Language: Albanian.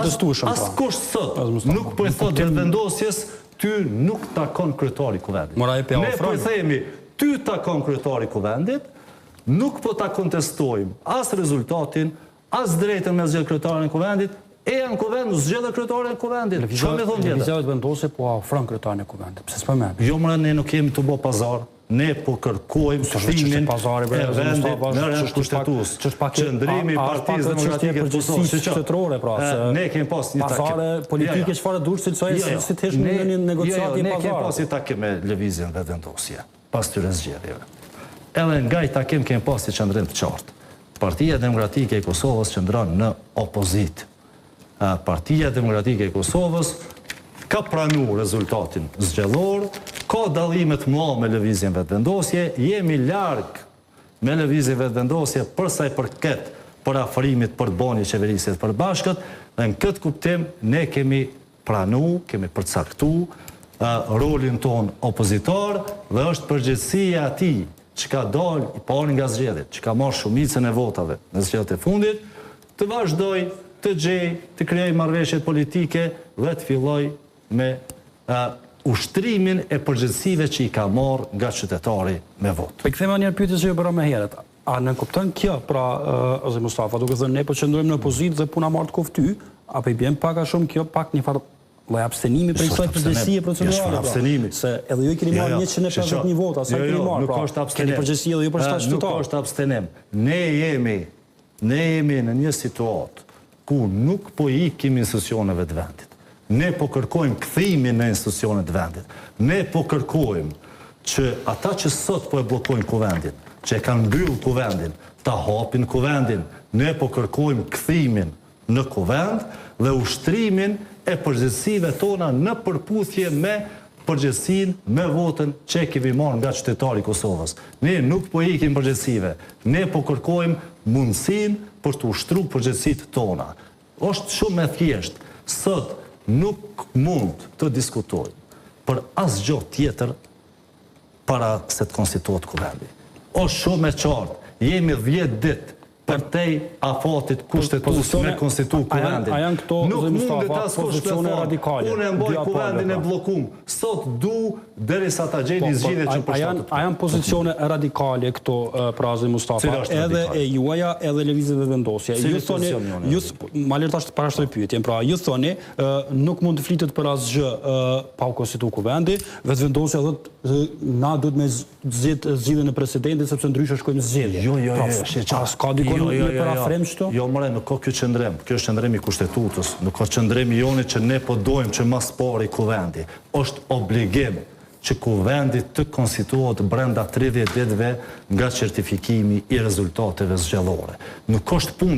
Askush sot nuk po e thot vendosjes, ty nuk takon kryetari i kuvendit. Ne po themi, ty takon kryetari i kuvendit, nuk po ta kontestojmë as rezultatin, as drejtën me zgjedhje kryetarin e kuvendit, në kuvend zgjedhë kryetarin e kuvendit. Çfarë më thon tjetër? Lëvizjet vendosje po ofron kryetarin e kuvendit. Pse s'po merr? Jo, ne nuk kemi të bëj pazar. Ne po kërkojmë kthimin e vendit në rend kushtetues. Qëndrimi i Partisë Demokratike të Kosovës. Ne kemi pas një takim. Pazare politike çfarë dush si të hesh në një negociatë ne kemi pas një takim me lëvizjen vendosje pas këtyre zgjedhjeve. Edhe nga i takim kemi pas një qëndrim të qartë. Partia Demokratike e Kosovës qëndron në opozitë. Partia Demokratike e Kosovës ka pranu rezultatin zgjedhor, ka dallime të mëdha me lëvizjen vetëvendosje, jemi larg me lëvizjen vetëvendosje për sa i përket parafrimit për të bërë një qeverisje të përbashkët, dhe në këtë kuptim ne kemi pranu, kemi përcaktuar rolin ton opozitor dhe është përgjegjësia e atij që ka dalë i pari nga zgjedhjet, që ka marrë shumicën e votave në zgjedhjet e fundit, të vazhdoj të gjej, të krijoj marrëveshje politike dhe të filloj me ushtrimin e përgjegjësive që i ka marrë nga qytetari me votë. Po kthejmë një pyetje që ju bëra më herët. A në kupton kjo, pra, Ose Mustafa, duke thënë ne po qëndrojmë në opozitë dhe puna marrë të kofty, apo i bën pak a shumë kjo pak një farë lloj abstenimi për kësaj përgjegjësie procedurale? Se edhe ju keni marrë 151 vota, sa keni marrë? Nuk është abstenim. Keni përgjegjësi edhe ju për shtatë qytetarë. Nuk është abstenim. Ne jemi në një situatë ku nuk po ikim institucioneve të vendit. Ne po kërkojmë kthimin në institucionet të vendit. Ne po kërkojmë që ata që sot po e bllokojnë kuvendin, që e kanë mbyllë kuvendin, ta hapin kuvendin. Ne po kërkojmë kthimin në kuvend dhe ushtrimin e përgjegjësive tona në përputhje me përgjegjësinë me votën që kemi marrë nga qytetari i Kosovës. Ne nuk po ikim përgjegjësive. Ne po kërkojmë mundësinë për të ushtruar përgjegjësitë tona. Është shumë e thjeshtë. Sot nuk mund të diskutojmë për asgjë tjetër para se të konstituohet kuvendi. Është shumë e qartë. Jemi 10 ditë përtej afatit kushtetues me konstitu kuvendin. Nuk mundet askush të thotë, unë e mbaj kuvendin e bllokum. Sot du derisa ta gjeni zgjidhje që përshtatet. A janë pozicione radikale këto, pra Ose Mustafa, edhe e juaja, edhe lëvizjet vetëvendosje. Ju thoni, ma lër tash të parashtoj pyetjen, pra ju thoni, nuk mund të flitet për asgjë pa u konstituu kuvendi, vetëvendosja thotë na duhet me zgjidhjen e presidentit sepse ndryshe shkojmë zgjedhje. Jo, mëre, nuk ka kjo qëndrim. Kjo është qëndrimi i kushtetutës. Nuk ka qëndrimi joni që ne po dojmë që mas pari kuvendi. Është obligim që kuvendi të konstituohet brenda 30 ditëve nga certifikimi i rezultateve zgjedhore. Nuk është punë